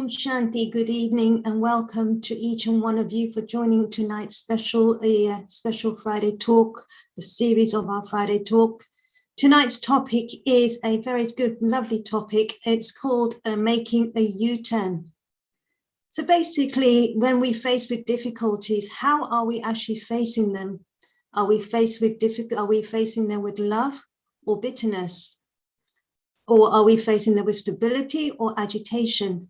Om Shanti, good evening and welcome to each and one of you for joining tonight's special Friday talk, the series of our Friday talk. Tonight's topic is a very good, lovely topic. It's called making a U-turn. So basically, when we face with difficulties, how are we actually facing them? Are we facing them with love or bitterness? Or are we facing them with stability or agitation?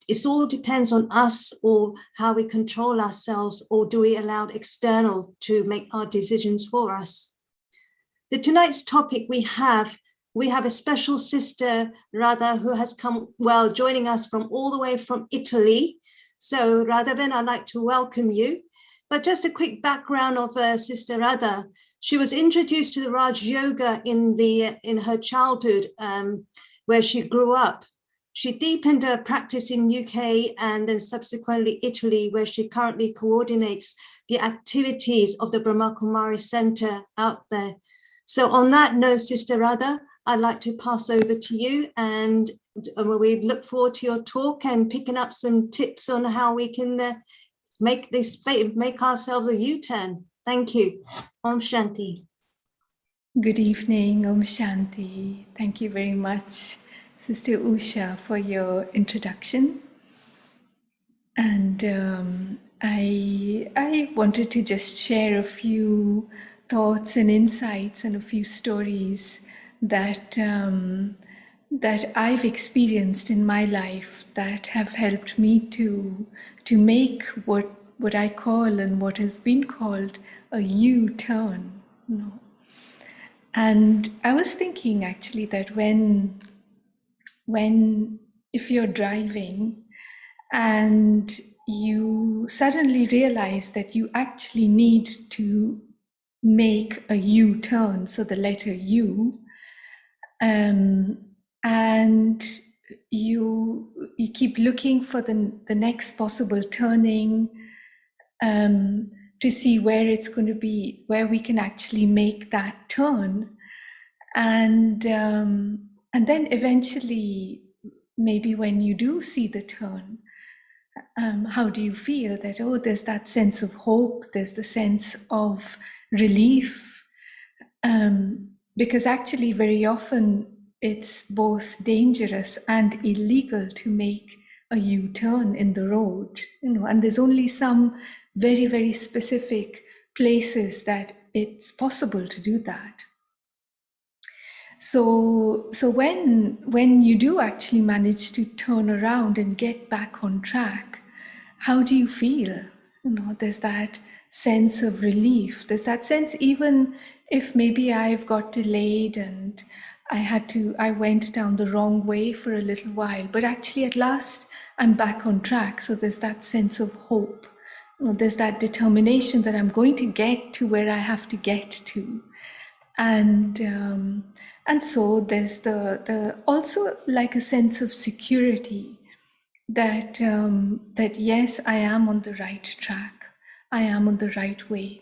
It all depends on us or how we control ourselves, or do we allow external to make our decisions for us? Tonight's topic we have a special sister, Radha, who has come, joining us from all the way from Italy. So Radha, I'd like to welcome you. But just a quick background of Sister Radha. She was introduced to the Raj Yoga in her childhood, where she grew up. She deepened her practice in UK and then subsequently Italy, where she currently coordinates the activities of the Brahma Kumari Center out there. So on that note, Sister Radha, I'd like to pass over to you, and we look forward to your talk and picking up some tips on how we can make ourselves a U-turn. Thank you. Om Shanti. Good evening, Om Shanti. Thank you very much, Sister Usha, for your introduction. And I wanted to just share a few thoughts and insights and a few stories that that I've experienced in my life that have helped me to make what I call and what has been called a U-turn. You know? And I was thinking actually that if you're driving and you suddenly realize that you actually need to make a U-turn, so the letter U, and you keep looking for the next possible turning to see where it's going to be, where we can actually make that turn, and then eventually, maybe when you do see the turn, how do you feel? That, oh, there's that sense of hope, there's the sense of relief, because actually very often it's both dangerous and illegal to make a U-turn in the road, and there's only some very, very specific places that it's possible to do that. So when you do actually manage to turn around and get back on track, how do you feel? There's that sense of relief. There's that sense, even if maybe I've got delayed and I went down the wrong way for a little while, but actually at last I'm back on track. So there's that sense of hope. There's that determination that I'm going to get to where I have to get to. And so there's the also like a sense of security that that yes, I am on the right track, I am on the right way.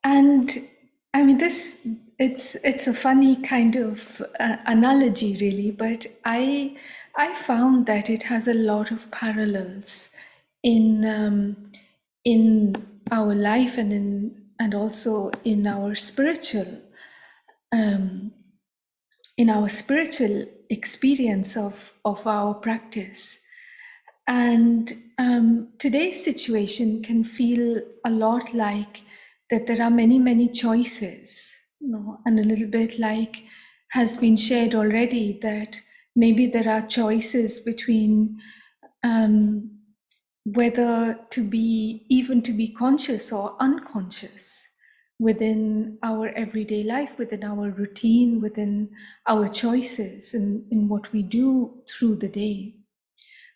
And I mean, it's a funny kind of analogy, really, but I found that it has a lot of parallels in our life and also in our spiritual experience of our practice. And today's situation can feel a lot like that there are many, many choices, and a little bit like has been shared already, that maybe there are choices between whether to be conscious or unconscious within our everyday life, within our routine, within our choices in what we do through the day.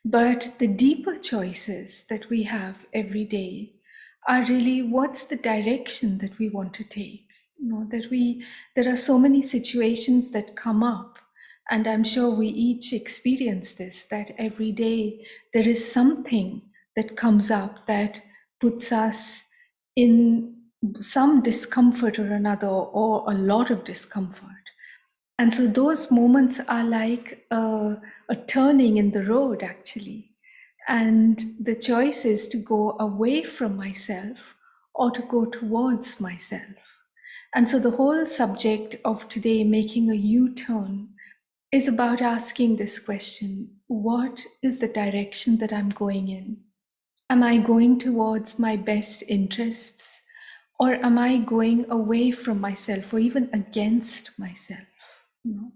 But the deeper choices that we have every day are really what's the direction that we want to take. There are so many situations that come up, and I'm sure we each experience this, that every day there is something that comes up that puts us in some discomfort or another, or a lot of discomfort. And so those moments are like a turning in the road, actually. And the choice is to go away from myself or to go towards myself. And so the whole subject of today, making a U turn, is about asking this question: what is the direction that I'm going in? Am I going towards my best interests? Or am I going away from myself or even against myself? You know?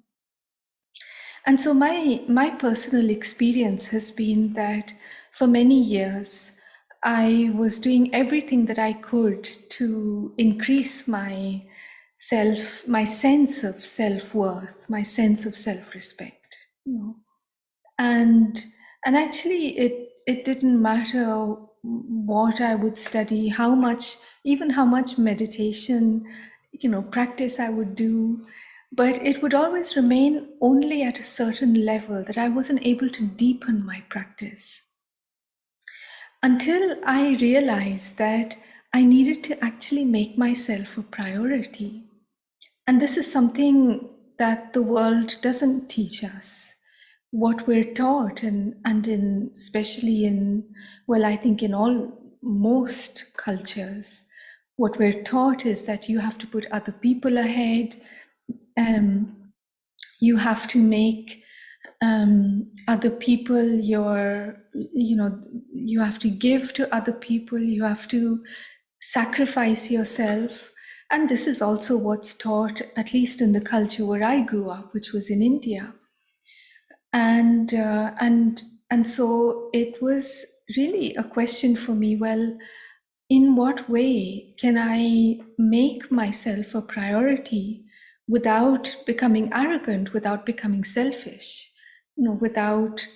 And so my personal experience has been that for many years, I was doing everything that I could to increase my sense of self-worth, my sense of self-respect. You know? and and actually it didn't matter what I would study, how much meditation, practice I would do, but it would always remain only at a certain level, that I wasn't able to deepen my practice until I realized that I needed to actually make myself a priority. And this is something that the world doesn't teach us. What we're taught, and especially in, well, I think in most cultures, what we're taught is that you have to put other people ahead. You have to make other people you have to give to other people, you have to sacrifice yourself. And this is also what's taught, at least in the culture where I grew up, which was in India. And so it was really a question for me, well, in what way can I make myself a priority without becoming arrogant, without becoming selfish, without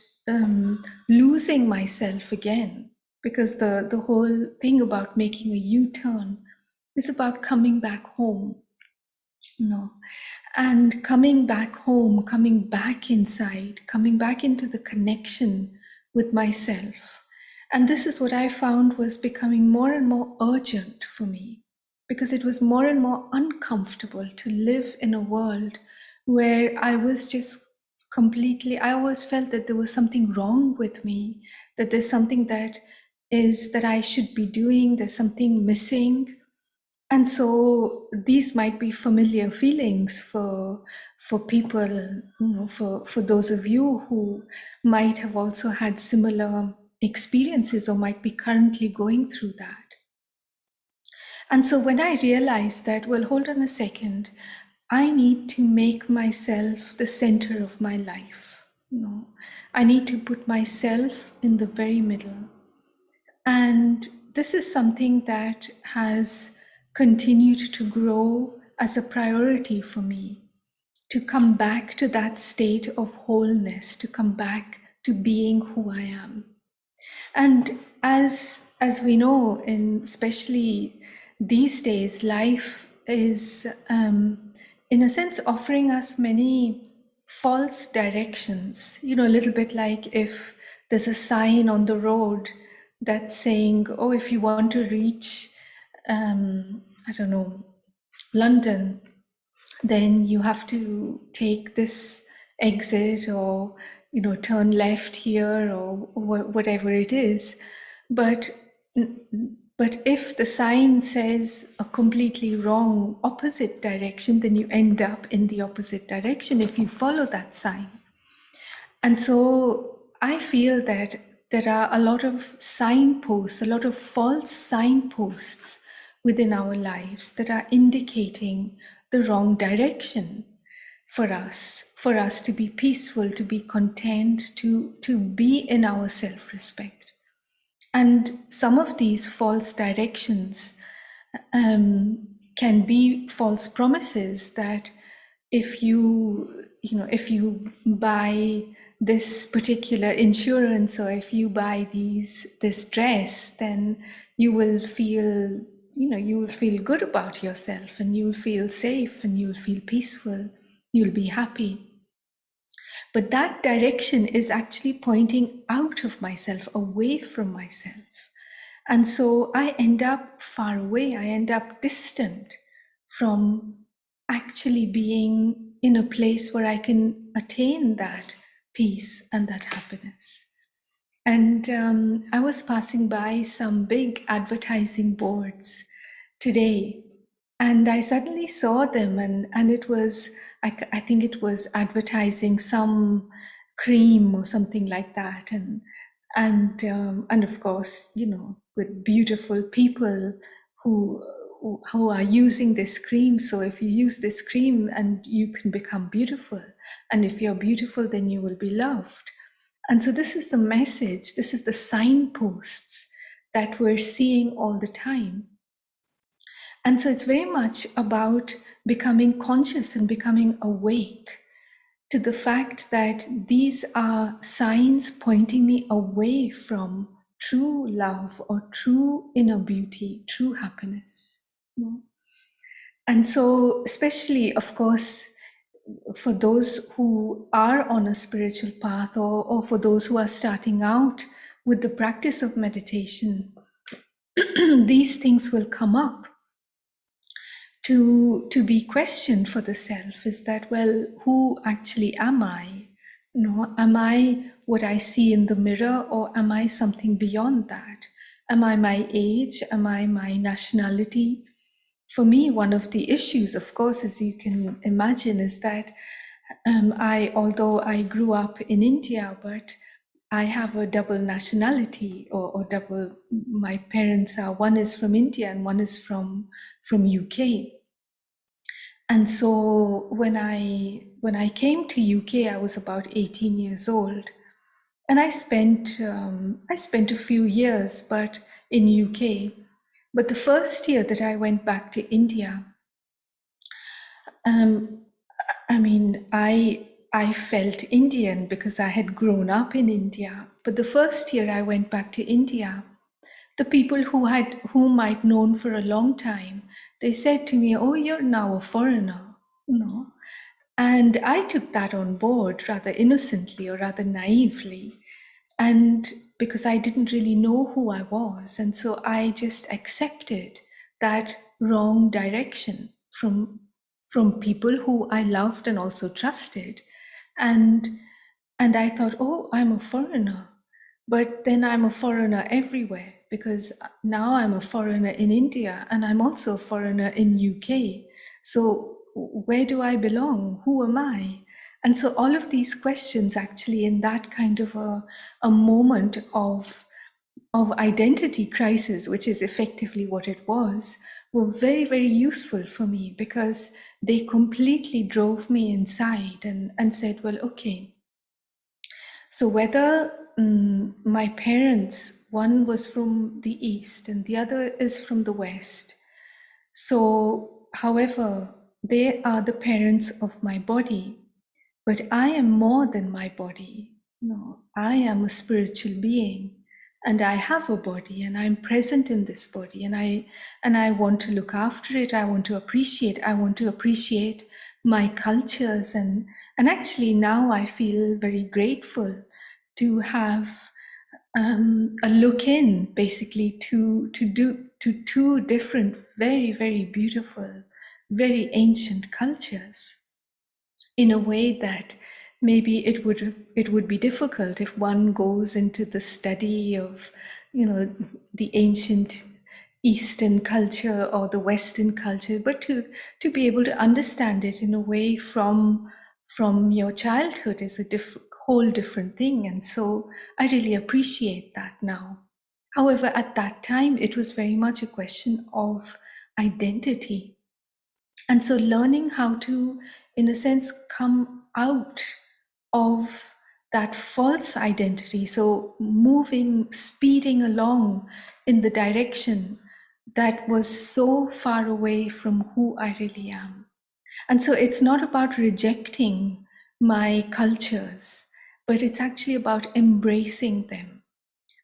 losing myself again? Because the whole thing about making a U-turn is about coming back home, and coming back home, coming back inside, coming back into the connection with myself. And this is what I found was becoming more and more urgent for me, because it was more and more uncomfortable to live in a world where I was just I always felt that there was something wrong with me, that there's something that I should be doing, there's something missing. And so these might be familiar feelings for people, for those of you who might have also had similar experiences or might be currently going through that. And so when I realized that, well, hold on a second, I need to make myself the center of my life. I need to put myself in the very middle. And this is something that has continued to grow as a priority for me, to come back to that state of wholeness, to come back to being who I am. And as we know, especially these days, life is, in a sense, offering us many false directions. A little bit like if there's a sign on the road that's saying, "Oh, if you want to reach, I don't know, London, then you have to take this exit, or turn left here, or whatever it is." But if the sign says a completely wrong opposite direction, then you end up in the opposite direction if you follow that sign. And so I feel that there are a lot of signposts, a lot of false signposts within our lives that are indicating the wrong direction for us to be peaceful, to be content, to be in our self-respect. And some of these false directions can be false promises that if you buy this particular insurance, or if you buy this dress, then you will feel good about yourself, and you'll feel safe, and you'll feel peaceful, you'll be happy. But that direction is actually pointing out of myself, away from myself. And so I end up far away, I end up distant from actually being in a place where I can attain that peace and that happiness. And I was passing by some big advertising boards today, and I suddenly saw them, and it was, I think it was advertising some cream or something like that, and of course, you know, with beautiful people who who are using this cream. So if you use this cream, and you can become beautiful, and if you're beautiful, then you will be loved. And so this is the message, this is the signposts that we're seeing all the time. And so it's very much about becoming conscious and becoming awake to the fact that these are signs pointing me away from true love or true inner beauty, true happiness. And so, especially, of course, for those who are on a spiritual path, or for those who are starting out with the practice of meditation, these things will come up to be questioned for the self. Is that, well, who actually am I? You know, am I what I see in the mirror, or am I something beyond that? Am I my age? Am I my nationality? For me, one of the issues, of course, as you can imagine, is that although I grew up in India, but I have a double nationality, or double. My parents are, one is from India and one is from UK. And so when I came to UK, I was about 18 years old, and I spent a few years, but in UK. But the first year that I went back to India, I mean, I felt Indian because I had grown up in India. But the first year I went back to India, the people whom I'd known for a long time, they said to me, "Oh, you're now a foreigner," you know. And I took that on board rather innocently, or rather naively, and because I didn't really know who I was, and so I just accepted that wrong direction from people who I loved and also trusted. And I thought, oh, I'm a foreigner. But then I'm a foreigner everywhere, because now I'm a foreigner in India, and I'm also a foreigner in UK. So where do I belong? Who am I? And so all of these questions, actually, in that kind of a moment of identity crisis, which is effectively what it was, were very, very useful for me, because they completely drove me inside and said, well, okay, so whether my parents, one was from the East and the other is from the West, so however, they are the parents of my body, but I am more than my body. No, I am a spiritual being, and I have a body, and I'm present in this body, and I want to look after it. I want to appreciate. I want to appreciate my cultures, and actually now I feel very grateful to have a look in, basically, to two different, very, very beautiful, very ancient cultures, in a way that maybe it would be difficult if one goes into the study of, you know, the ancient Eastern culture or the Western culture, but to be able to understand it in a way from your childhood is a whole different thing. And so I really appreciate that now. However, at that time, it was very much a question of identity. And so learning how to, in a sense, come out of that false identity. So moving, speeding along in the direction that was so far away from who I really am. And so it's not about rejecting my cultures, but it's actually about embracing them.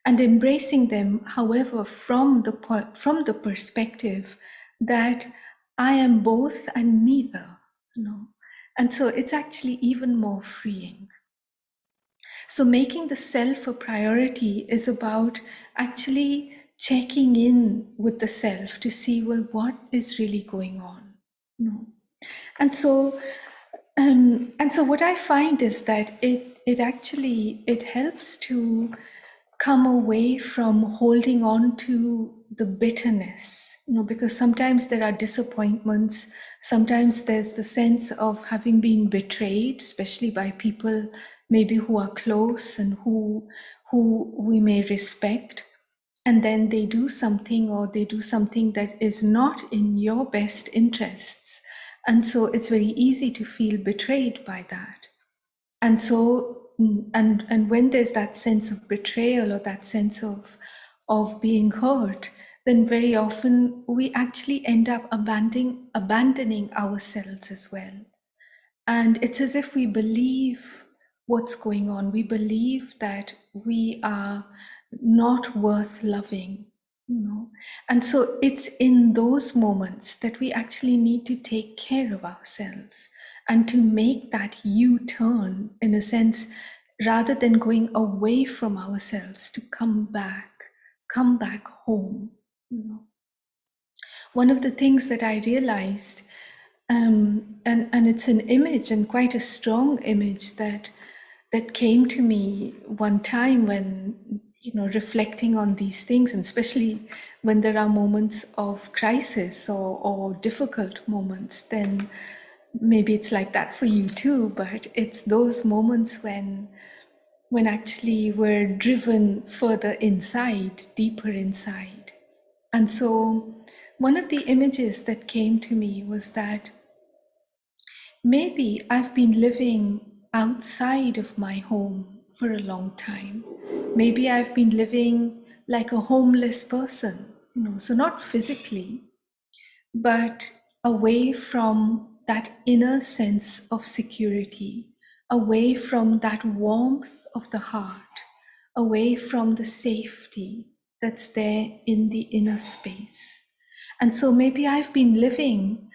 And embracing them, however, from the perspective that I am both and neither, you know. And so it's actually even more freeing. So making the self a priority is about actually checking in with the self to see, well, what is really going on, you know. And so And so what I find is that it actually it helps to come away from holding on to the bitterness, because sometimes there are disappointments, sometimes there's the sense of having been betrayed, especially by people maybe who are close and who we may respect, and then they do something, or they do something that is not in your best interests. And so it's very easy to feel betrayed by that. And so, and when there's that sense of betrayal, or that sense of being hurt, then very often we actually end up abandoning ourselves as well. And it's as if we believe what's going on. We believe that we are not worth loving, And so it's in those moments that we actually need to take care of ourselves and to make that U-turn, in a sense, rather than going away from ourselves, to come back home. One of the things that I realized, and it's an image, and quite a strong image, that came to me one time when, reflecting on these things, and especially when there are moments of crisis or difficult moments, then maybe it's like that for you too, but it's those moments when actually we're driven further inside, deeper inside. And so one of the images that came to me was that maybe I've been living outside of my home for a long time. Maybe I've been living like a homeless person, so not physically, but away from that inner sense of security, away from that warmth of the heart, away from the safety that's there in the inner space. And so maybe I've been living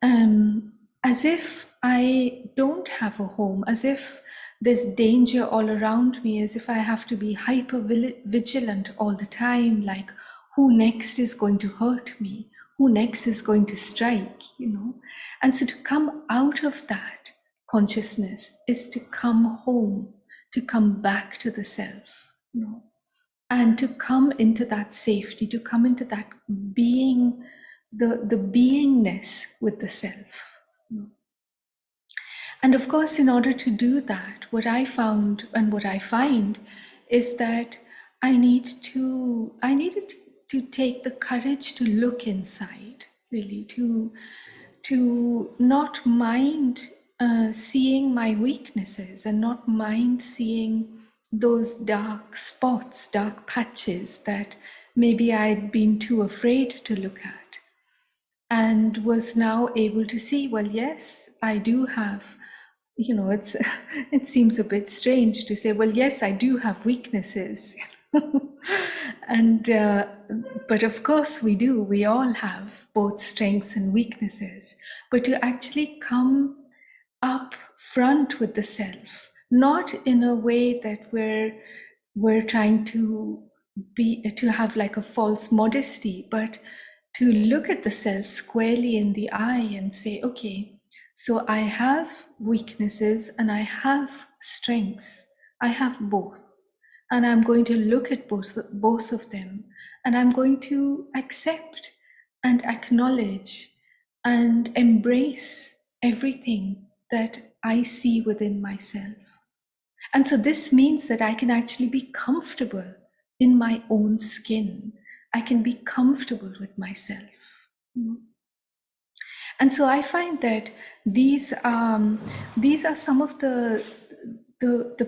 as if I don't have a home, as if there's danger all around me, as if I have to be hyper vigilant all the time, like who next is going to hurt me, who next is going to strike, And so to come out of that consciousness is to come home, to come back to the self, and to come into that safety, to come into that being, the beingness with the self. And of course, in order to do that, what I found and what I find is that I needed to take the courage to look inside, really, to not mind seeing my weaknesses, and not mind seeing those dark spots, dark patches that maybe I'd been too afraid to look at, and was now able to see, well, yes, I do have, it's it seems a bit strange to say, well, yes, I do have weaknesses. And but of course we all have both strengths and weaknesses. But to actually come up front with the self, not in a way that we're trying to have like a false modesty, but to look at the self squarely in the eye and say, okay, so I have weaknesses and I have strengths. I have both. And I'm going to look at both of them, and I'm going to accept and acknowledge and embrace everything that I see within myself. And so this means that I can actually be comfortable in my own skin. I can be comfortable with myself. And so I find that these are some of the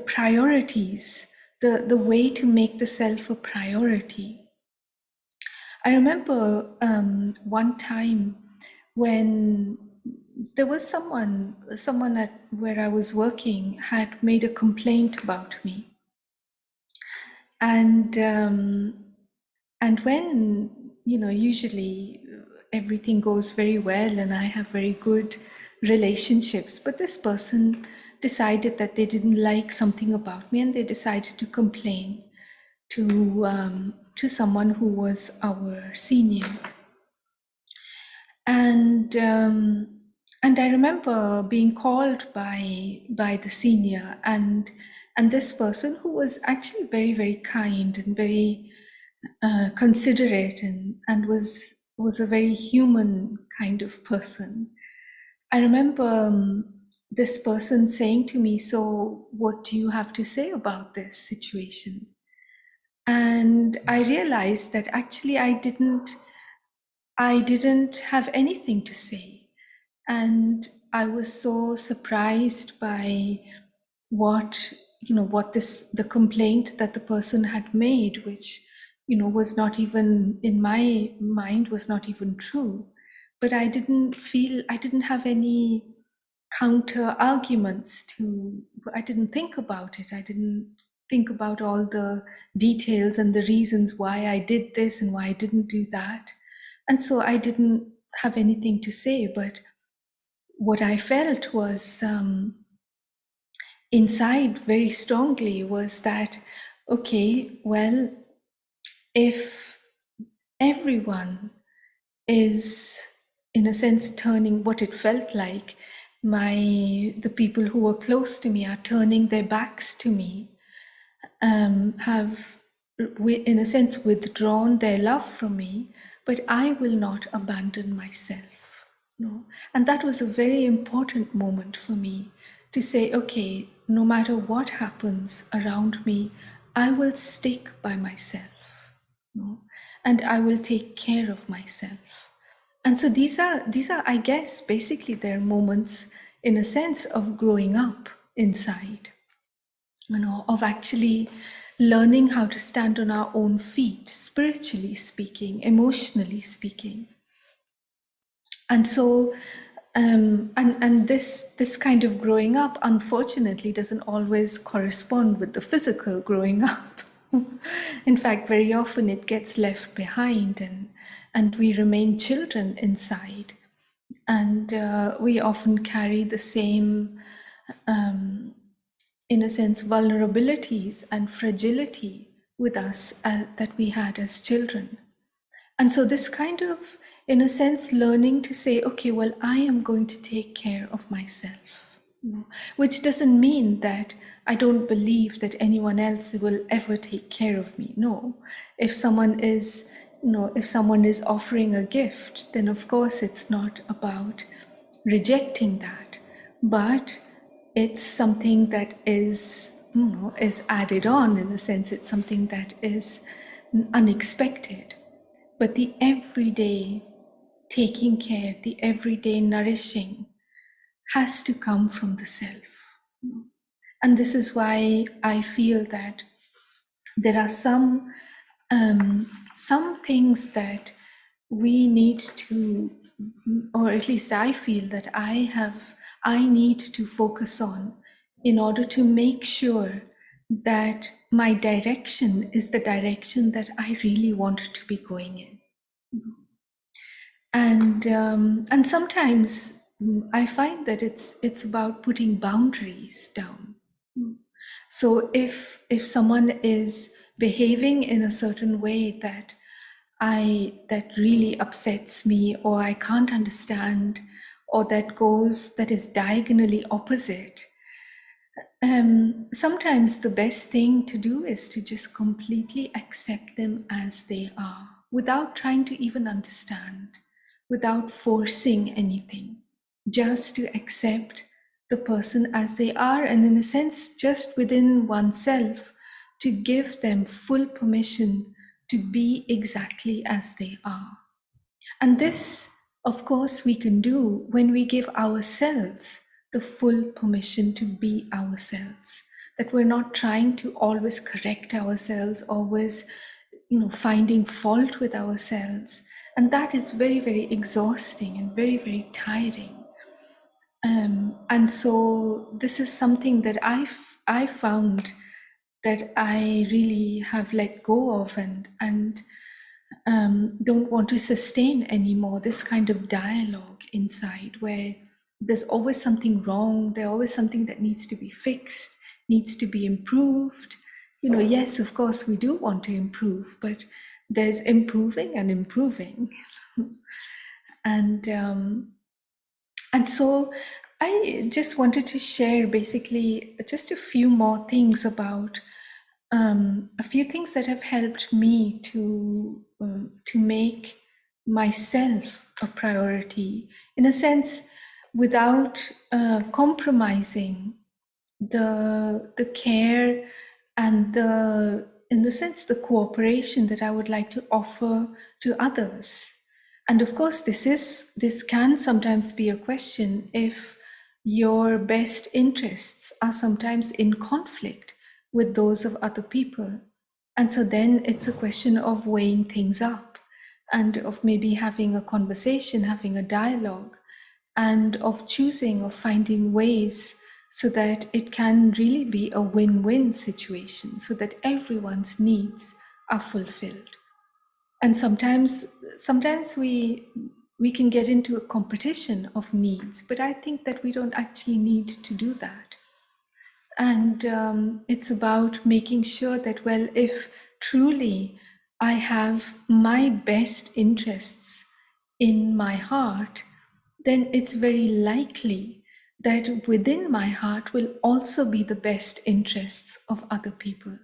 priorities, the way to make the self a priority. I remember one time when there was someone at where I was working had made a complaint about me, and when usually everything goes very well and I have very good relationships, but this person decided that they didn't like something about me, and they decided to complain to someone who was our senior. And And I remember being called by the senior, and this person who was actually very, very kind and very considerate, and was a very human kind of person. I remember this person saying to me, "So, what do you have to say about this situation?" And I realized that actually I didn't have anything to say. And I was so surprised by what, what the complaint that the person had made, which, was not even, in my mind, was not even true. But I didn't have any counter arguments to, I didn't think about it. I didn't think about all the details and the reasons why I did this and why I didn't do that. And so I didn't have anything to say. But what I felt was, inside very strongly, was that, okay, well, if everyone is, in a sense, turning, what it felt like, the people who were close to me are turning their backs to me, have, in a sense, withdrawn their love from me, but I will not abandon myself. No. And that was a very important moment for me, to say, okay, no matter what happens around me, I will stick by myself. No. And I will take care of myself. And so these are, I guess, basically they're moments, in a sense, of growing up inside, of actually learning how to stand on our own feet, spiritually speaking, emotionally speaking. And so, and this kind of growing up, unfortunately, doesn't always correspond with the physical growing up. In fact, very often it gets left behind, and we remain children inside, and we often carry the same, in a sense, vulnerabilities and fragility with us that we had as children. And so, this kind of, in a sense, learning to say, okay, well, I am going to take care of myself, which doesn't mean that I don't believe that anyone else will ever take care of me. No. If someone is, if someone is offering a gift, then of course it's not about rejecting that, but it's something that is added on. In a sense, it's something that is unexpected. But the everyday taking care, the everyday nourishing, has to come from the self. And this is why I feel that there are some things that we need to, or at least I feel that I need to focus on, in order to make sure that my direction is the direction that I really want to be going in. And sometimes, I find that it's about putting boundaries down. So if someone is behaving in a certain way that really upsets me, or I can't understand, or that is diagonally opposite, sometimes the best thing to do is to just completely accept them as they are, without trying to even understand, without forcing anything, just to accept the person as they are, and in a sense, just within oneself, to give them full permission to be exactly as they are. And this, of course, we can do when we give ourselves the full permission to be ourselves. That we're not trying to always correct ourselves, always, finding fault with ourselves. And that is very, very exhausting and very, very tiring. And so this is something that I found that I really have let go of, and don't want to sustain anymore, this kind of dialogue inside, where there's always something wrong, there's always something that needs to be fixed, needs to be improved. Yes, of course we do want to improve, but there's improving and improving. And And so I just wanted to share basically just a few more things about a few things that have helped me to make myself a priority, in a sense, without compromising the care and the, in the sense, the cooperation that I would like to offer to others. And of course, this can sometimes be a question if your best interests are sometimes in conflict with those of other people. And so then it's a question of weighing things up and of maybe having a conversation, having a dialogue, and of choosing, of finding ways so that it can really be a win-win situation, so that everyone's needs are fulfilled. And sometimes we can get into a competition of needs, but I think that we don't actually need to do that. And it's about making sure that, well, if truly I have my best interests in my heart, then it's very likely that within my heart will also be the best interests of other people,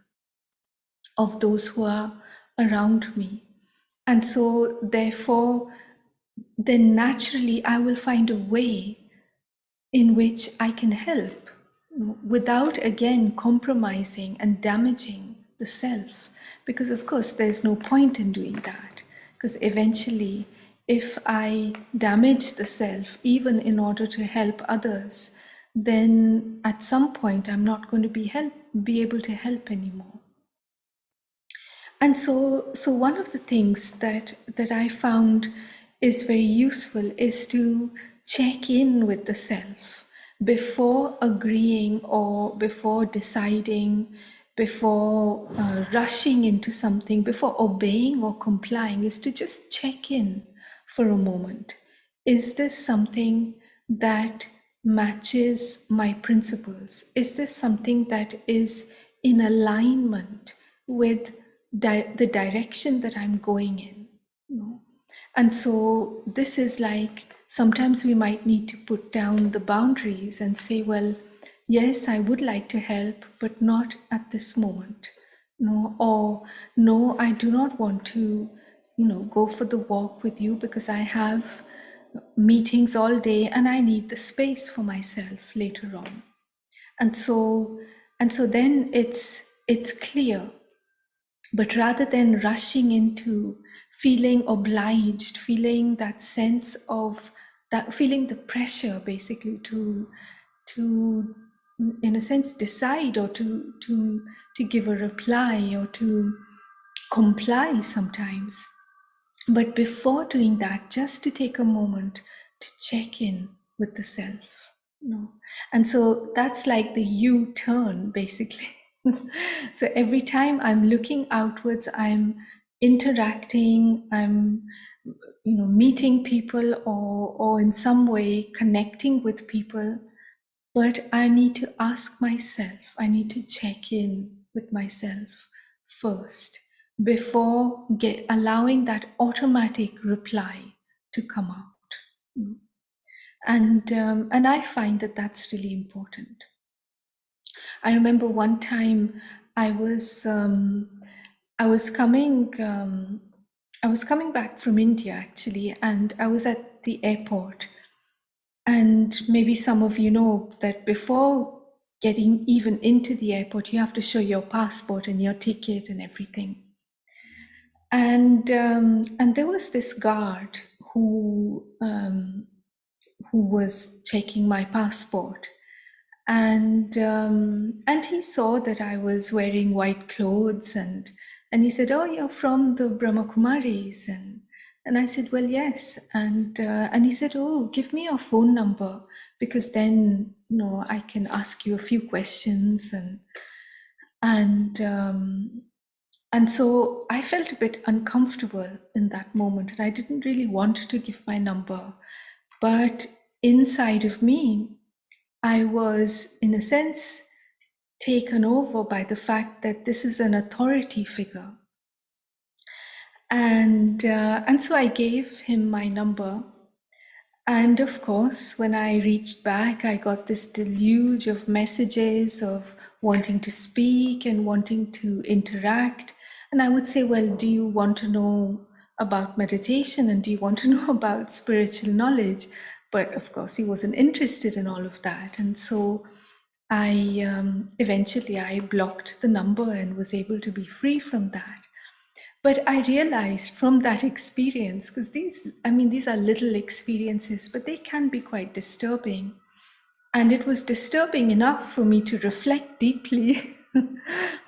of those who are around me. And so, therefore, then naturally I will find a way in which I can help without again compromising and damaging the self. Because, of course, there's no point in doing that. Because eventually, if I damage the self, even in order to help others, then at some point I'm not going to be able to help anymore. And so one of the things that I found is very useful is to check in with the self before agreeing or before deciding, before rushing into something, before obeying or complying, is to just check in for a moment. Is this something that matches my principles? Is this something that is in alignment with the direction that I'm going in? You know? And so this is like, sometimes we might need to put down the boundaries and say, well, yes, I would like to help, but not at this moment. No, or no, I do not want to, go for the walk with you because I have meetings all day and I need the space for myself later on. And so then it's clear. But rather than rushing into feeling obliged, feeling that sense of that, feeling the pressure basically to in a sense decide or to give a reply or to comply sometimes. But before doing that, just to take a moment to check in with the self. And so that's like the U-turn basically. So every time I'm looking outwards, I'm interacting, I'm meeting people or in some way connecting with people, but I need to ask myself, I need to check in with myself first before allowing that automatic reply to come out. And I find that that's really important. I remember one time I was coming back from India actually, and I was at the airport. And maybe some of you know that before getting even into the airport, you have to show your passport and your ticket and everything. And there was this guard who was checking my passport, and he saw that I was wearing white clothes, and he said, "Oh, you're from the Brahma Kumaris," and I said, "Well, yes," and he said, "Oh, give me your phone number because then I can ask you a few questions," and so I felt a bit uncomfortable in that moment, and I didn't really want to give my number, but inside of me, I was, in a sense, taken over by the fact that this is an authority figure. And so I gave him my number. And of course, when I reached back, I got this deluge of messages of wanting to speak and wanting to interact. And I would say, well, do you want to know about meditation and do you want to know about spiritual knowledge? But of course, he wasn't interested in all of that. And so I eventually I blocked the number and was able to be free from that. But I realized from that experience, because these are little experiences, but they can be quite disturbing. And it was disturbing enough for me to reflect deeply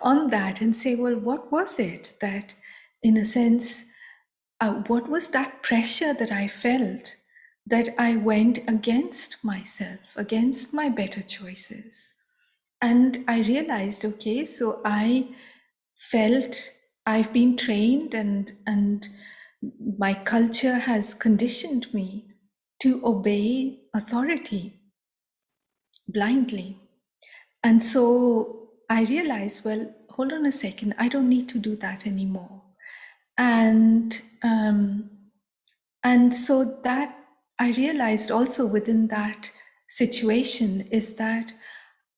on that and say, well, what was it that, in a sense, what was that pressure that I felt that I went against myself, against my better choices? And I realized, okay, so I felt I've been trained and my culture has conditioned me to obey authority blindly. And so I realized, well, hold on a second, I don't need to do that anymore. And so that I realized also within that situation is that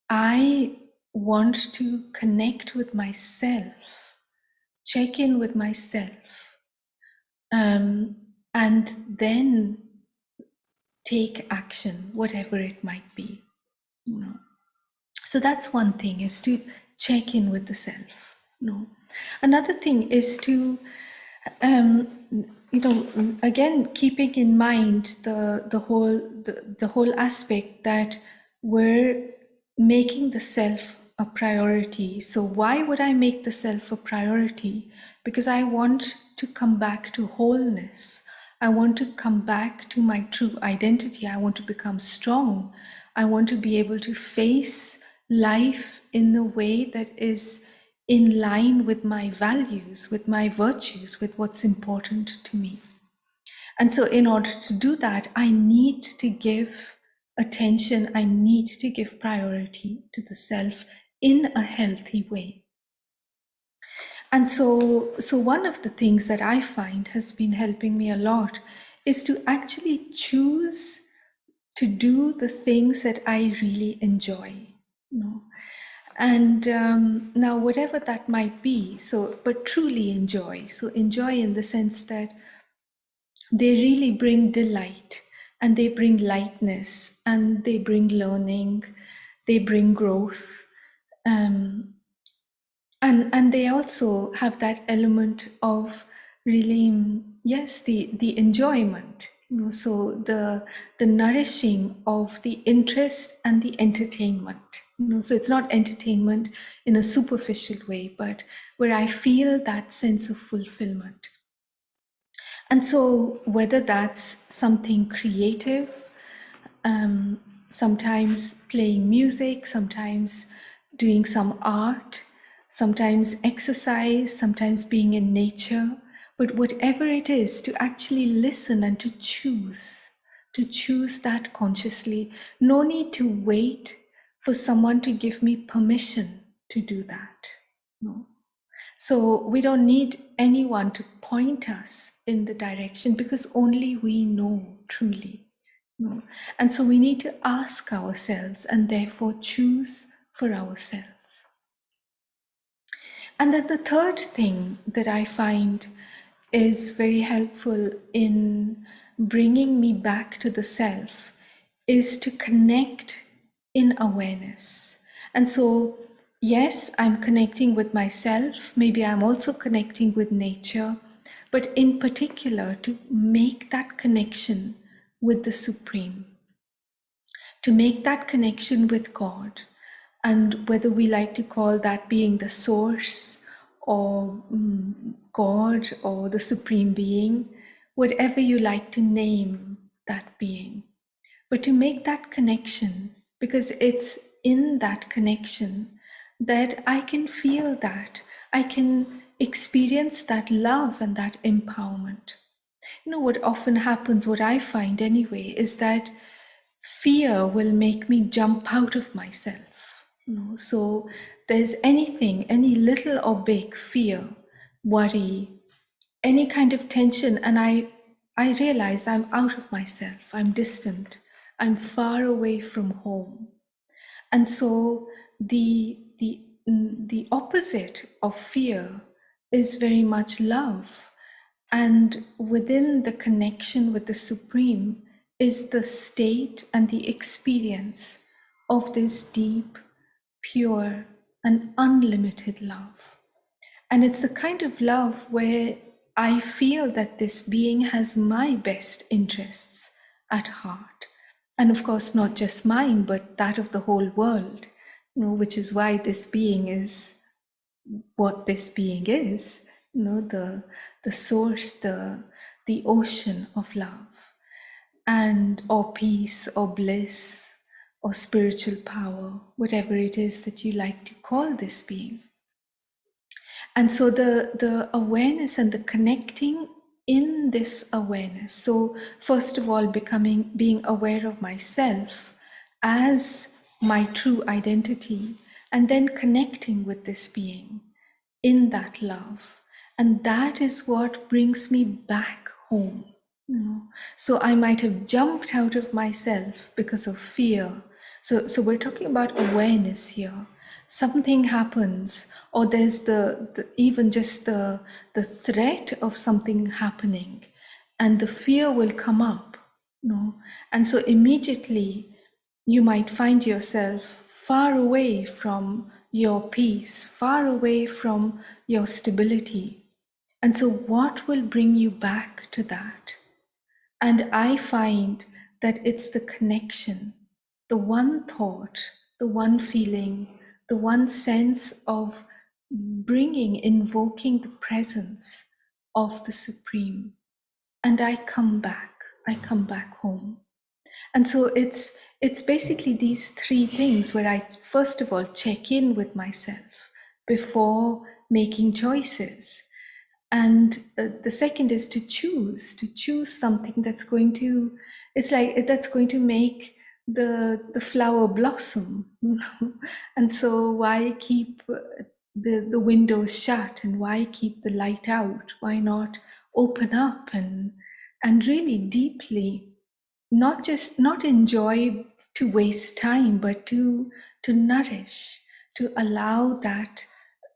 I want to connect with myself, check in with myself, and then take action, whatever it might be. You know. So that's one thing, is to check in with the self. You know. Another thing is to again keeping in mind the whole aspect that we're making the self a priority. So why would I make the self a priority? Because I want to come back to wholeness. I want to come back to my true identity. I want to become strong. I want to be able to face life in the way that is in line with my values, with my virtues, with what's important to me. And so, in order to do that, I need to give attention, I need to give priority to the self in a healthy way. And so one of the things that I find has been helping me a lot is to actually choose to do the things that I really enjoy. You know? And now, whatever that might be, but truly enjoy. So, enjoy in the sense that they really bring delight and they bring lightness and they bring learning, they bring growth. And they also have that element of really, yes, the enjoyment, so the nourishing of the interest and the entertainment, so it's not entertainment in a superficial way, but where I feel that sense of fulfillment. And so whether that's something creative, sometimes playing music, sometimes doing some art, sometimes exercise, sometimes being in nature, but whatever it is, to actually listen and to choose that consciously. No need to wait for someone to give me permission to do that. No. So we don't need anyone to point us in the direction, because only we know truly. No. And so we need to ask ourselves and therefore choose for ourselves. And then the third thing that I find is very helpful in bringing me back to the self is to connect in awareness. And so, yes, I'm connecting with myself. Maybe I'm also connecting with nature, but in particular, to make that connection with the Supreme, to make that connection with God. And whether we like to call that being the source or God or the Supreme Being, whatever you like to name that being. But to make that connection, because it's in that connection that I can feel that, I can experience that love and that empowerment. What often happens, what I find anyway, is that fear will make me jump out of myself. So there's anything, any little or big fear, worry, any kind of tension, and I realize I'm out of myself, I'm distant, I'm far away from home. And so the opposite of fear is very much love. And within the connection with the Supreme is the state and the experience of this deep, pure, and unlimited love. And it's the kind of love where I feel that this being has my best interests at heart. And of course, not just mine, but that of the whole world, which is why this being is what this being is, the source, the ocean of love, and or peace or bliss or spiritual power, whatever it is that you like to call this being. And so the awareness and the connecting in this awareness. So first of all, being aware of myself as my true identity, and then connecting with this being in that love. And that is what brings me back home. So I might have jumped out of myself because of fear. So we're talking about awareness here. Something happens, or there's the even just the threat of something happening, and the fear will come up. And so immediately you might find yourself far away from your peace, far away from your stability. And so what will bring you back to that? And I find that it's the connection, the one thought, the one feeling, the one sense of invoking the presence of the Supreme. And I come back home. And so it's basically these three things where I first of all check in with myself before making choices. And the second is to choose something that's going to, it's like that's going to make the flower blossom. And so why keep the windows shut, and why keep the light out? Why not open up and really deeply not enjoy to waste time, but to nourish, to allow that,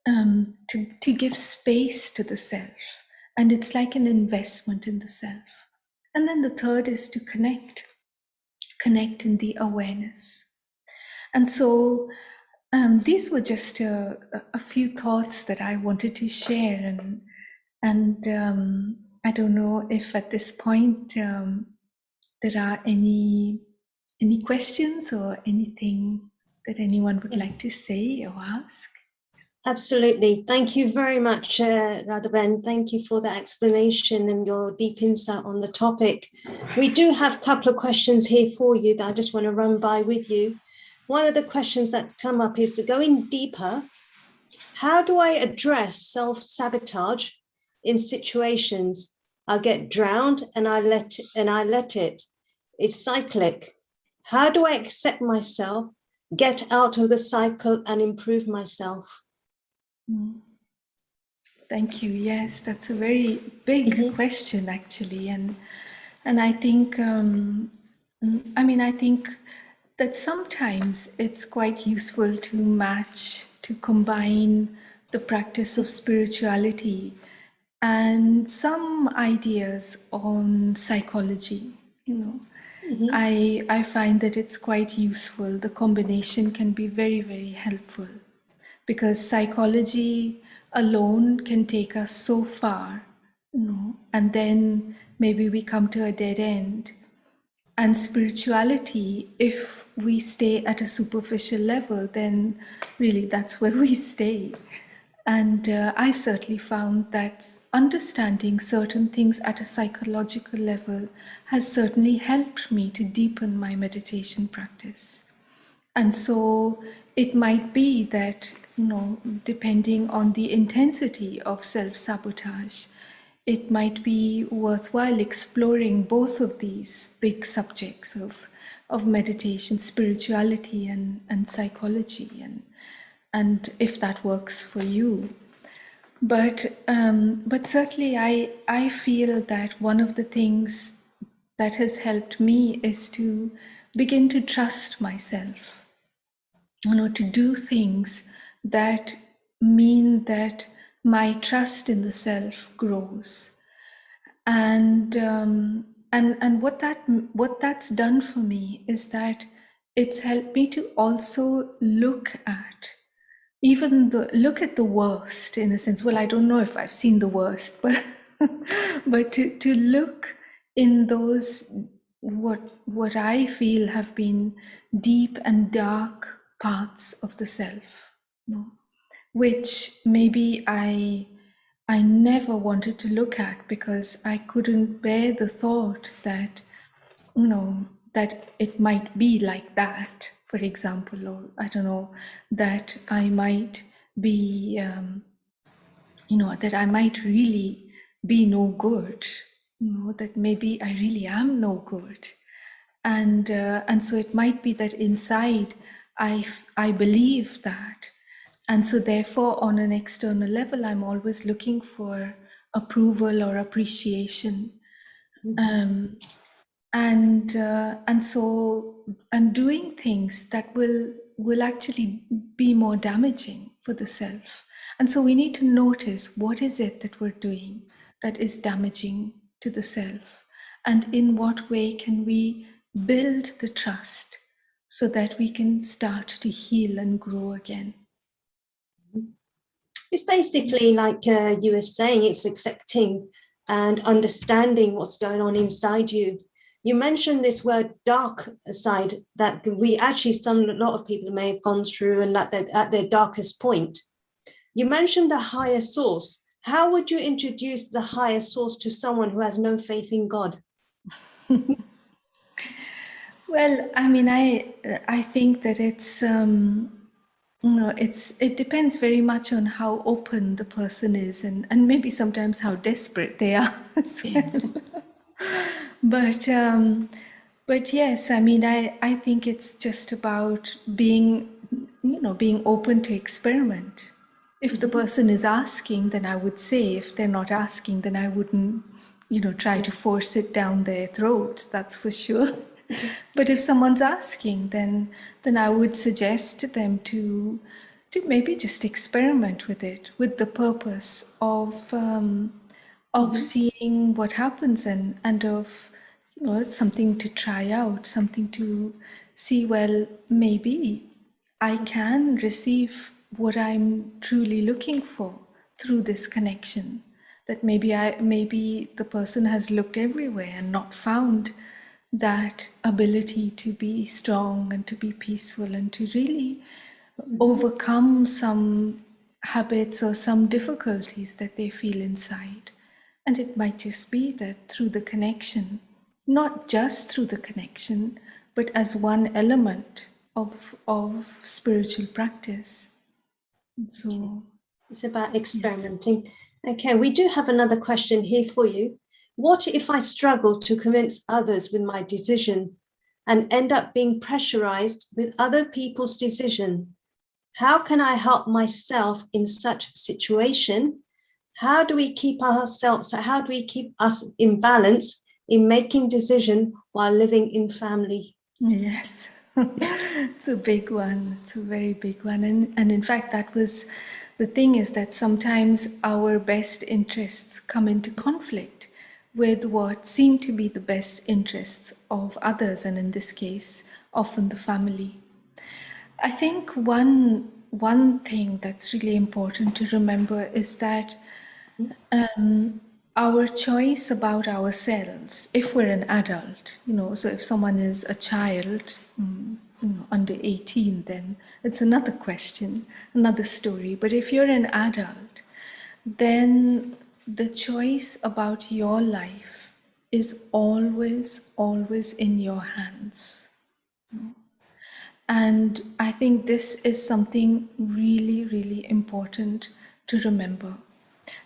to give space to the self. And it's like an investment in the self. And then the third is to connect in the awareness. And so these were just a few thoughts that I wanted to share. And I don't know if at this point there are any questions or anything that anyone would like to say or ask. Absolutely. Thank you very much, Radha. Thank you for that explanation and your deep insight on the topic. We do have a couple of questions here for you that I just want to run by with you. One of the questions that come up is, going deeper, how do I address self-sabotage in situations? I get drowned and I let it. It's cyclic. How do I accept myself, get out of the cycle and improve myself? Thank you. Yes, that's a very big question, actually, and I think I think that sometimes it's quite useful to combine the practice of spirituality and some ideas on psychology. I find that it's quite useful. The combination can be very, very helpful, because psychology alone can take us so far, and then maybe we come to a dead end. And spirituality, if we stay at a superficial level, then really that's where we stay. And I've certainly found that understanding certain things at a psychological level has certainly helped me to deepen my meditation practice. And so it might be that, depending on the intensity of self-sabotage, it might be worthwhile exploring both of these big subjects of meditation, spirituality, and psychology, and if that works for you. But certainly I feel that one of the things that has helped me is to begin to trust myself, to do things that mean that my trust in the self grows. And what that's done for me is that it's helped me to also look at the worst, in a sense. Well, I don't know if I've seen the worst, but but to look in those, what I feel have been deep and dark parts of the self, which maybe I never wanted to look at, because I couldn't bear the thought that, that it might be like that, for example, or I don't know, that I might be, that I might really be no good, that maybe I really am no good. And so it might be that inside I believe that. And so therefore, on an external level, I'm always looking for approval or appreciation. And so I'm doing things that will actually be more damaging for the self. And so we need to notice, what is it that we're doing that is damaging to the self, and in what way can we build the trust so that we can start to heal and grow again. It's basically like you were saying, it's accepting and understanding what's going on inside you. You mentioned this word dark side, that we actually, a lot of people may have gone through and at their darkest point. You mentioned the higher source. How would you introduce the higher source to someone who has no faith in God? Well, I mean, I think that it depends very much on how open the person is, and maybe sometimes how desperate they are as well. But but yes, I mean, I think it's just about being open to experiment. If the person is asking, then I would say. If they're not asking, then I wouldn't, try to force it down their throat. That's for sure. But if someone's asking, then I would suggest to them to maybe just experiment with it, with the purpose of seeing what happens, and of, it's something to try out, something to see, well, maybe I can receive what I'm truly looking for through this connection. That maybe the person has looked everywhere and not found that ability to be strong and to be peaceful and to really overcome some habits or some difficulties that they feel inside. And it might just be that through the connection, not just through the connection, but as one element of spiritual practice. So it's about experimenting. Yes. Okay, we do have another question here for you. What if I struggle to convince others with my decision and end up being pressurized with other people's decision? How can I help myself in such situation? How do we keep us in balance in making decision while living in family? Yes. It's a big one. It's a very big one. And in fact, that was the thing, is that sometimes our best interests come into conflict with what seem to be the best interests of others, and in this case, often the family. I think one thing that's really important to remember is that our choice about ourselves, if we're an adult, so if someone is a child, under 18, then it's another question, another story. But if you're an adult, then the choice about your life is always, always in your hands. And I think this is something really, really important to remember.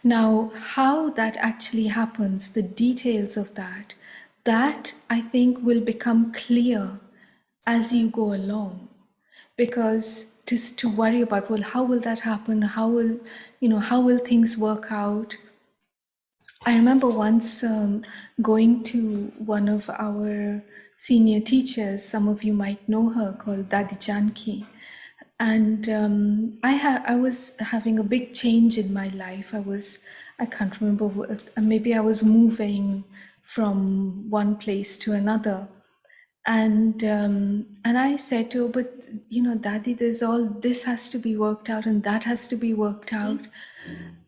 Now, how that actually happens, the details of that I think will become clear as you go along. because just to worry about, well, how will that happen? How will things work out? I remember once going to one of our senior teachers, some of you might know her, called Dadi Janki. And I was having a big change in my life. I can't remember, maybe I was moving from one place to another. And I said to her, but Dadi, this has to be worked out and that has to be worked out.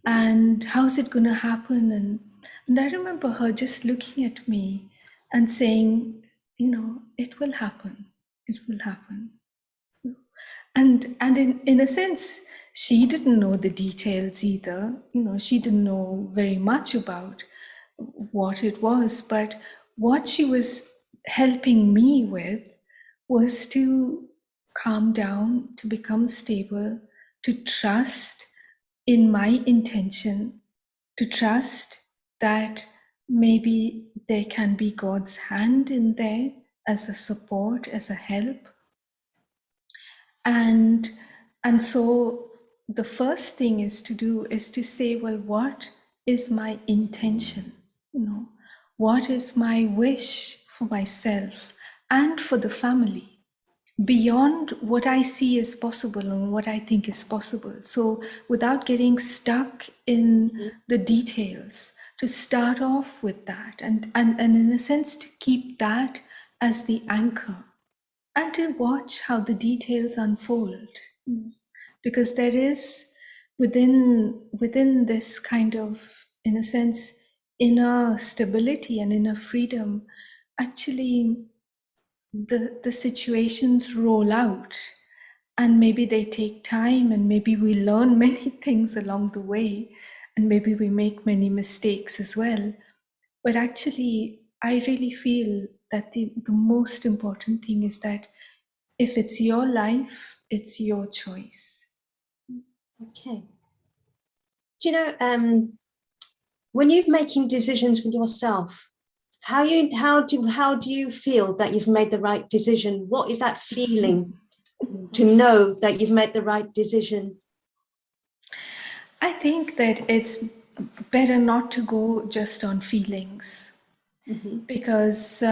And how's it going to happen? And I remember her just looking at me and saying, it will happen. It will happen. And in a sense, she didn't know the details either. She didn't know very much about what it was, but what she was helping me with was to calm down, to become stable, to trust in my intention, to trust that maybe there can be God's hand in there as a support, as a help. And so the first thing is to say, well, what is my intention? What is my wish for myself and for the family beyond what I see as possible and what I think is possible? So without getting stuck in the details, to start off with that and in a sense to keep that as the anchor and to watch how the details unfold. Because there is within this kind of, in a sense, inner stability and inner freedom, actually the situations roll out, and maybe they take time, and maybe we learn many things along the way, and maybe we make many mistakes as well. But actually, I really feel that the most important thing is that if it's your life, it's your choice. Okay. Do you know, when you're making decisions with yourself, how do you feel that you've made the right decision? What is that feeling to know that you've made the right decision? I think that it's better not to go just on feelings, because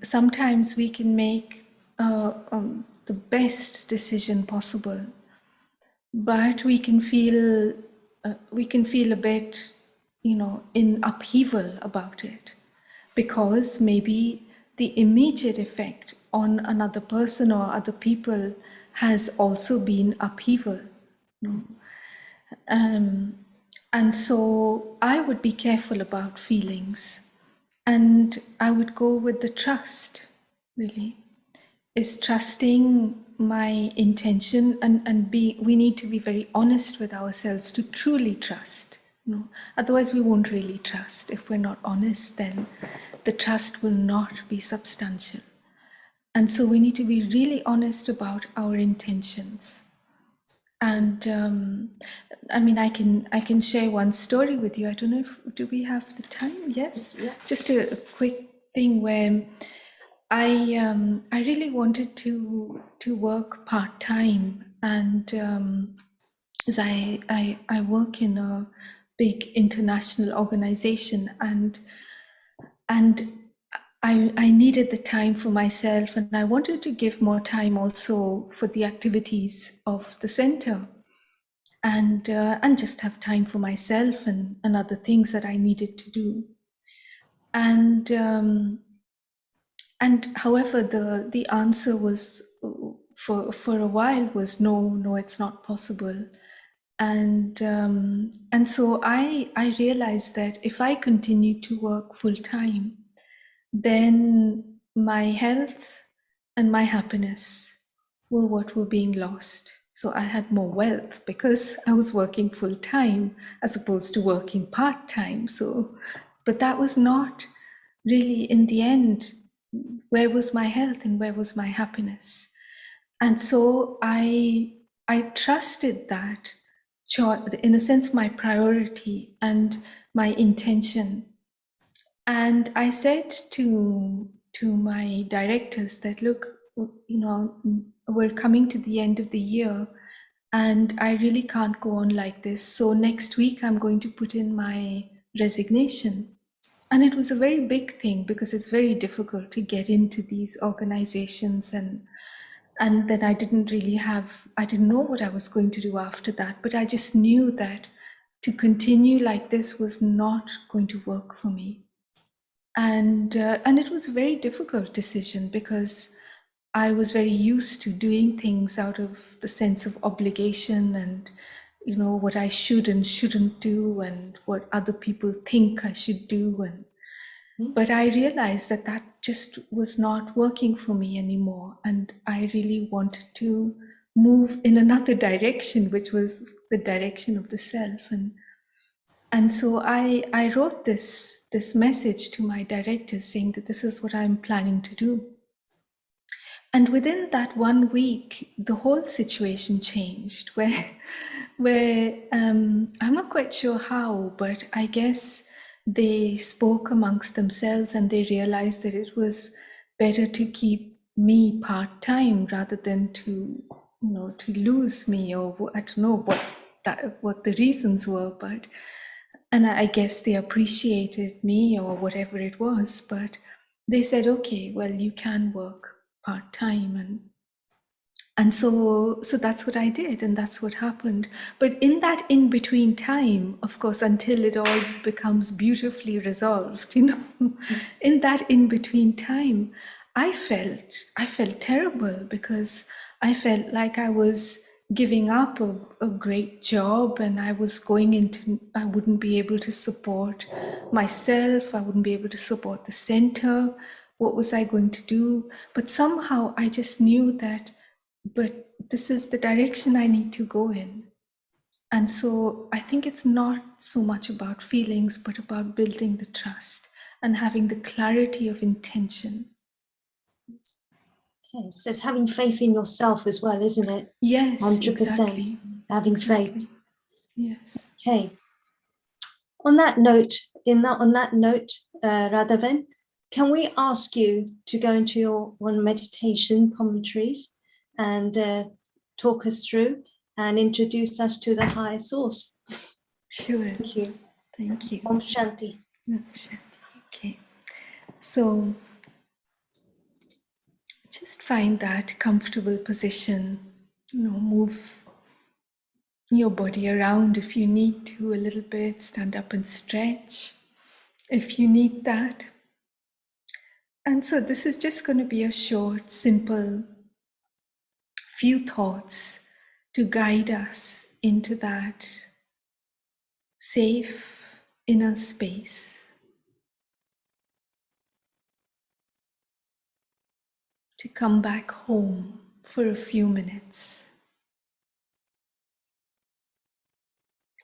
sometimes we can make the best decision possible, but we can feel a bit, in upheaval about it, because maybe the immediate effect on another person or other people has also been upheaval. And so I would be careful about feelings, and I would go with the trust, really. Is trusting my intention, and we need to be very honest with ourselves to truly trust. Otherwise we won't really trust. If we're not honest, then the trust will not be substantial. And so we need to be really honest about our intentions. And I mean, I can share one story with you. I don't know if do we have the time? Yes. Yeah. Just a quick thing where I really wanted to work part-time, and as I work in a big international organization, and I needed the time for myself, and I wanted to give more time also for the activities of the center, and just have time for myself and other things that I needed to do. And however, the answer was for a while was no, it's not possible. And so I realized that if I continue to work full time, then my health and my happiness were what were being lost. So I had more wealth because I was working full time as opposed to working part time. So, but that was not really, in the end, where was my health and where was my happiness? And so I trusted that, in a sense, my priority and my intention. And I said to my directors that, look, we're coming to the end of the year, and I really can't go on like this. So next week, I'm going to put in my resignation. And it was a very big thing because it's very difficult to get into these organizations, and then I didn't know what I was going to do after that, but I just knew that to continue like this was not going to work for me. And it was a very difficult decision because I was very used to doing things out of the sense of obligation and what I should and shouldn't do and what other people think I should do. And but I realized that that just was not working for me anymore, and I really wanted to move in another direction, which was the direction of the self. And so I wrote this message to my director saying that this is what I'm planning to do. And within that 1 week, the whole situation changed. Where I'm not quite sure how, but I guess they spoke amongst themselves and they realized that it was better to keep me part time rather than to lose me, or I don't know what the reasons were, but and I guess they appreciated me or whatever it was, but they said, okay, well, you can work part time, and so that's what I did, and that's what happened. But in that in between time, of course, until it all becomes beautifully resolved, in that in between time, I felt terrible because I felt like I was giving up a great job, and I wouldn't be able to support myself, I wouldn't be able to support the center. What was I going to do? But somehow I just knew that, but this is the direction I need to go in. And so I think it's not so much about feelings, but about building the trust and having the clarity of intention. Okay, so it's having faith in yourself as well, isn't it? Yes, 100%. exactly. Having Exactly. faith. Yes. Okay. On that note, Radhavan, can we ask you to go into your one meditation commentaries and talk us through and introduce us to the higher source? Sure. Thank you. Thank you. Om Shanti. Okay. So just find that comfortable position. Move your body around if you need to a little bit. Stand up and stretch if you need that. And so this is just going to be a short, simple few thoughts to guide us into that safe inner space, to come back home for a few minutes.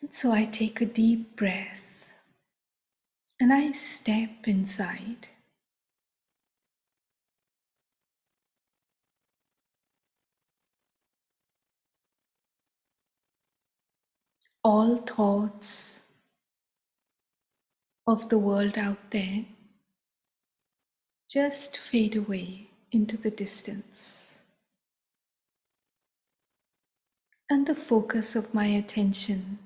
And so I take a deep breath and I step inside. All thoughts of the world out there just fade away into the distance. And the focus of my attention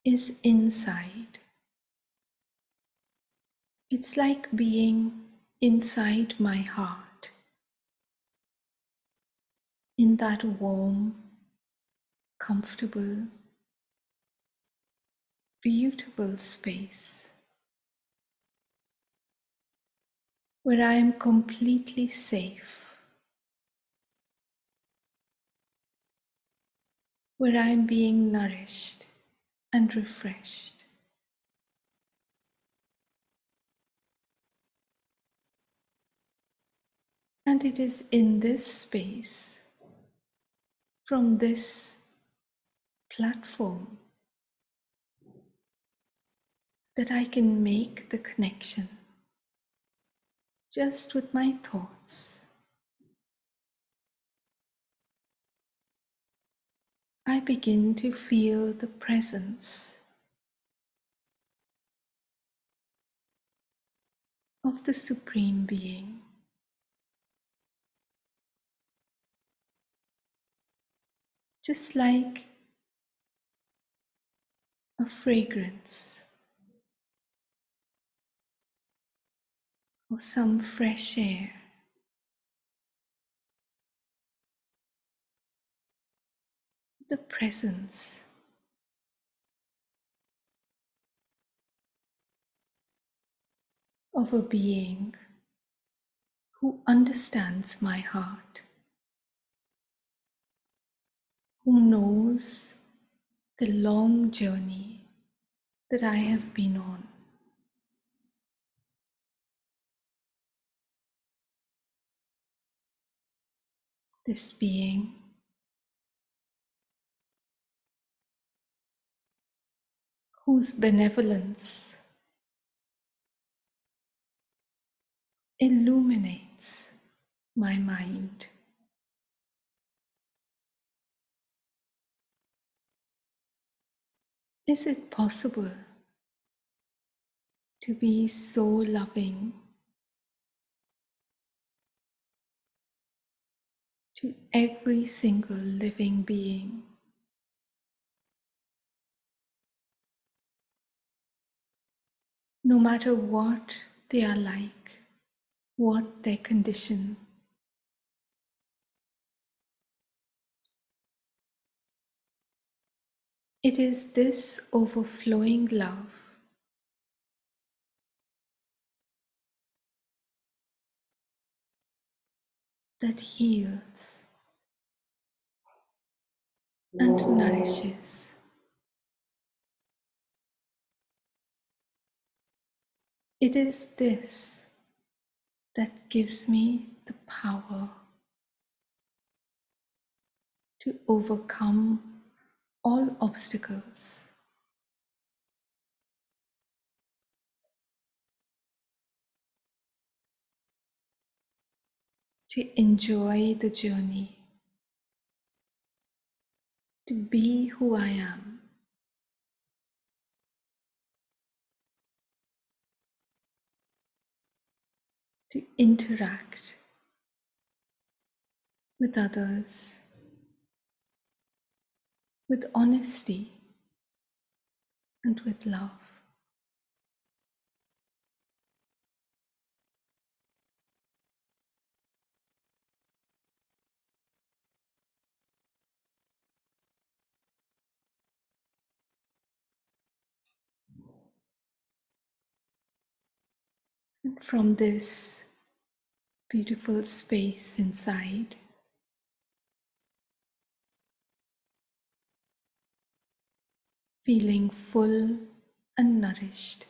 is inside. It's like being inside my heart, in that warm, comfortable, beautiful space where I am completely safe, where I am being nourished and refreshed. And it is in this space, from this platform, that I can make the connection just with my thoughts. I begin to feel the presence of the Supreme Being. Just like a fragrance or some fresh air. The presence of a being who understands my heart, who knows the long journey that I have been on. This being whose benevolence illuminates my mind. Is it possible to be so loving to every single living being? No matter what they are like, what their condition. It is this overflowing love that heals and nourishes. It is this that gives me the power to overcome all obstacles, to enjoy the journey, to be who I am, to interact with others with honesty and with love. And from this beautiful space inside, feeling full and nourished,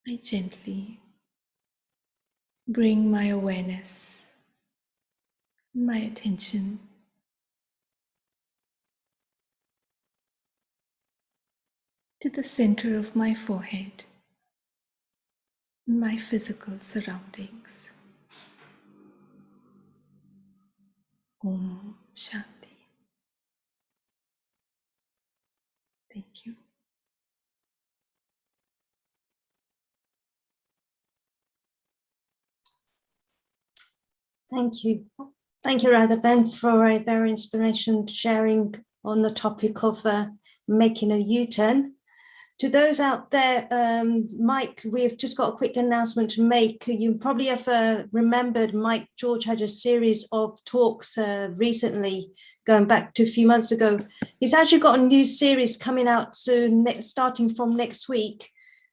I gently bring my awareness, my attention to the center of my forehead, my physical surroundings. Om Shanti. Thank you. Thank you. Thank you, Radha Ben, for a very inspirational sharing on the topic of making a U-turn. To those out there, Mike, we've just got a quick announcement to make. You probably have remembered Mike George had a series of talks recently, going back to a few months ago. He's actually got a new series coming out soon, starting from next week.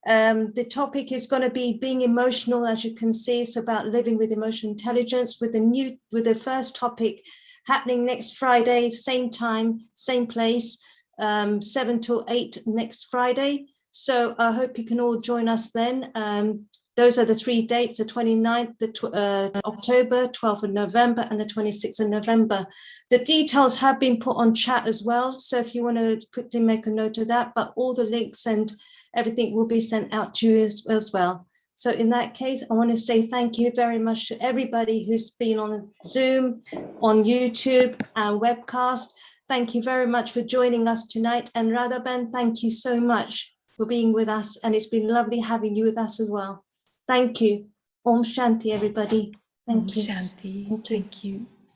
The topic is going to be being emotional. As you can see, it's about living with emotional intelligence, with the first topic happening next Friday, same time, same place. 7 till 8 next Friday. So I hope you can all join us then. Those are the 3 dates, the 29th, October, 12th of November, and the 26th of November. The details have been put on chat as well. So if you want to quickly make a note of that, but all the links and everything will be sent out to you as well. So in that case, I want to say thank you very much to everybody who's been on Zoom, on YouTube, and webcast. Thank you very much for joining us tonight. And Radha Ben, thank you so much for being with us, and it's been lovely having you with us as well. Thank you. Om Shanti, everybody. Om Thank you. Shanti. Thank you. Thank you.